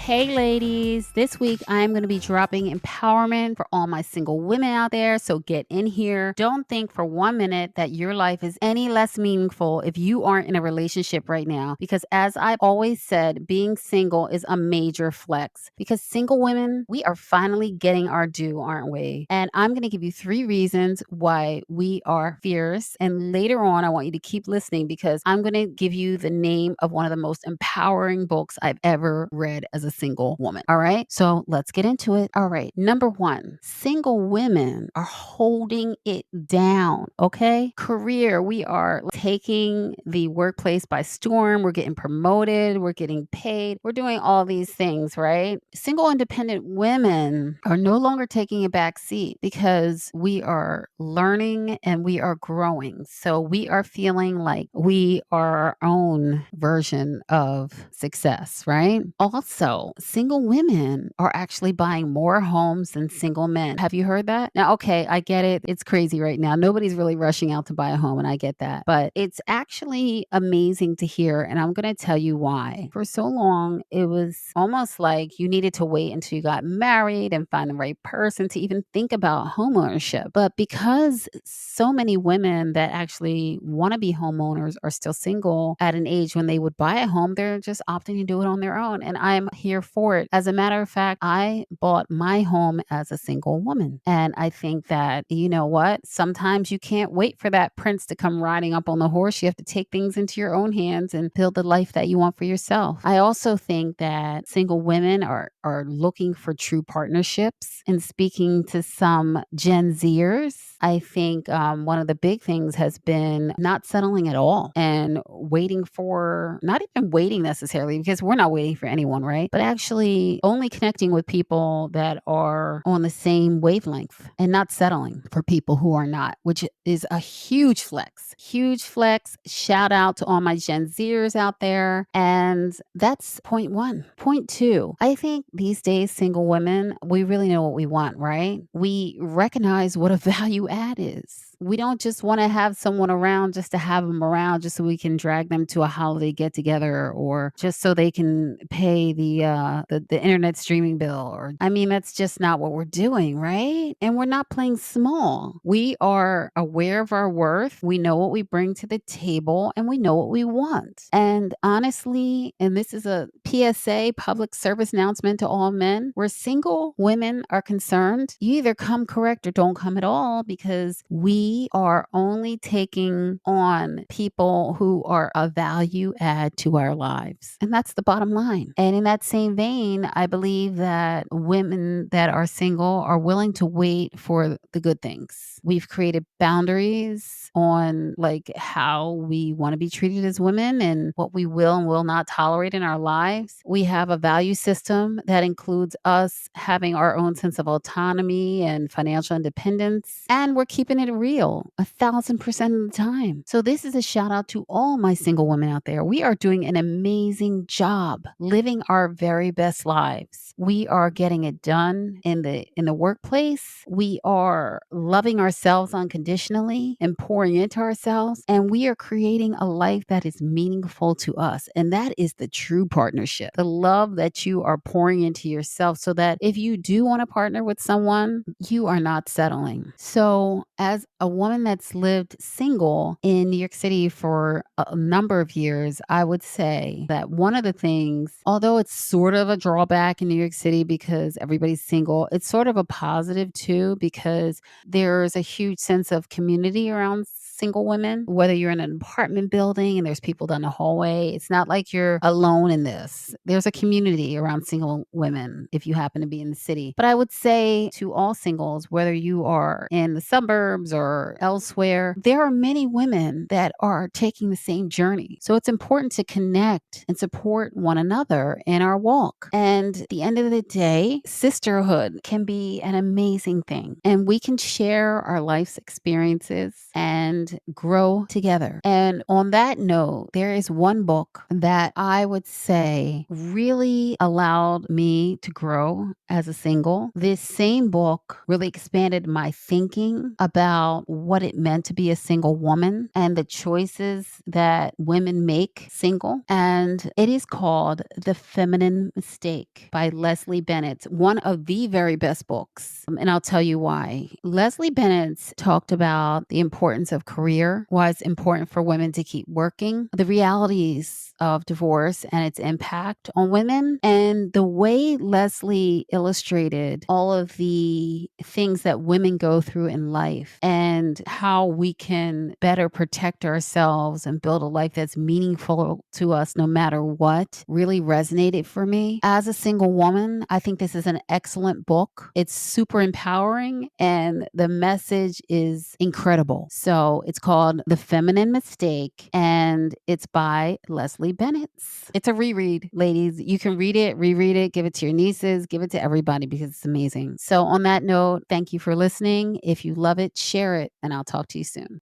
Hey, ladies, this week I'm going to be dropping empowerment for all my single women out there. So get in here. Don't think for 1 minute that your life is any less meaningful if you aren't in a relationship right now. Because as I've always said, being single is a major flex. Because single women, we are finally getting our due, aren't we? And I'm going to give you 3 reasons why we are fierce. And later on, I want you to keep listening because I'm going to give you the name of one of the most empowering books I've ever read as a single woman. All right. So let's get into it. All right. Number 1, single women are holding it down. Okay. Career. We are taking the workplace by storm. We're getting promoted. We're getting paid. We're doing all these things, right? Single independent women are no longer taking a back seat because we are learning and we are growing. So we are feeling like we are our own version of success, right? Also, single women are actually buying more homes than single men. Have you heard that? Now, okay, I get it. It's crazy right now. Nobody's really rushing out to buy a home, and I get that. But it's actually amazing to hear, and I'm going to tell you why. For so long, it was almost like you needed to wait until you got married and find the right person to even think about homeownership. But because so many women that actually want to be homeowners are still single at an age when they would buy a home, they're just opting to do it on their own. And I'm here for it. As a matter of fact, I bought my home as a single woman. And I think that, you know what? Sometimes you can't wait for that prince to come riding up on the horse. You have to take things into your own hands and build the life that you want for yourself. I also think that single women are looking for true partnerships. And speaking to some Gen Zers, I think one of the big things has been not settling at all and waiting for, not even waiting necessarily, because we're not waiting for anyone, right? But actually only connecting with people that are on the same wavelength and not settling for people who are not, which is a huge flex. Huge flex. Shout out to all my Gen Zers out there. And that's point 1. Point 2, I think these days, single women, we really know what we want, right? We recognize what a value add is. We don't just want to have someone around just to have them around just so we can drag them to a holiday get together or just so they can pay the internet streaming bill. Or I mean, that's just not what we're doing, right? And we're not playing small. We are aware of our worth. We know what we bring to the table and we know what we want. And honestly, and this is a PSA, public service announcement to all men, where single women are concerned, you either come correct or don't come at all, because we are only taking on people who are a value add to our lives. And that's the bottom line. And in that same vein, I believe that women that are single are willing to wait for the good things. We've created boundaries on like how we want to be treated as women and what we will and will not tolerate in our lives. We have a value system that includes us having our own sense of autonomy and financial independence. And we're keeping it real 1,000% of the time. So this is a shout out to all my single women out there. We are doing an amazing job living our very best lives. We are getting it done in the workplace. We are loving ourselves unconditionally and pouring into ourselves. And we are creating a life that is meaningful to us. And that is the true partnership. The love that you are pouring into yourself so that if you do want to partner with someone, you are not settling. So as a woman that's lived single in New York City for a number of years, I would say that one of the things, although it's sort of a drawback in New York City because everybody's single, it's sort of a positive too, because there's a huge sense of community around single women, whether you're in an apartment building and there's people down the hallway. It's not like you're alone in this. There's a community around single women if you happen to be in the city. But I would say to all singles, whether you are in the suburbs or elsewhere, there are many women that are taking the same journey. So it's important to connect and support one another in our walk. And at the end of the day, sisterhood can be an amazing thing. And we can share our life's experiences and and grow together. And on that note, there is one book that I would say really allowed me to grow as a single. This same book really expanded my thinking about what it meant to be a single woman and the choices that women make single. And it is called The Feminine Mistake by Leslie Bennett, one of the very best books. And I'll tell you why. Leslie Bennett talked about the importance of career, why it's important for women to keep working, the realities of divorce and its impact on women, and the way Leslie illustrated all of the things that women go through in life and how we can better protect ourselves and build a life that's meaningful to us no matter what really resonated for me. As a single woman, I think this is an excellent book. It's super empowering and the message is incredible. So it's called The Feminine Mistake and it's by Leslie Bennett. It's a reread, ladies. You can read it, reread it, give it to your nieces, give it to everybody because it's amazing. So on that note, thank you for listening. If you love it, share it, and I'll talk to you soon.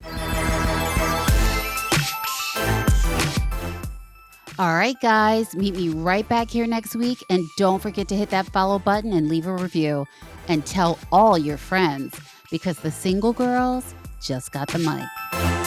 All right, guys, meet me right back here next week. And don't forget to hit that follow button and leave a review. And tell all your friends because the single girls just got the mic.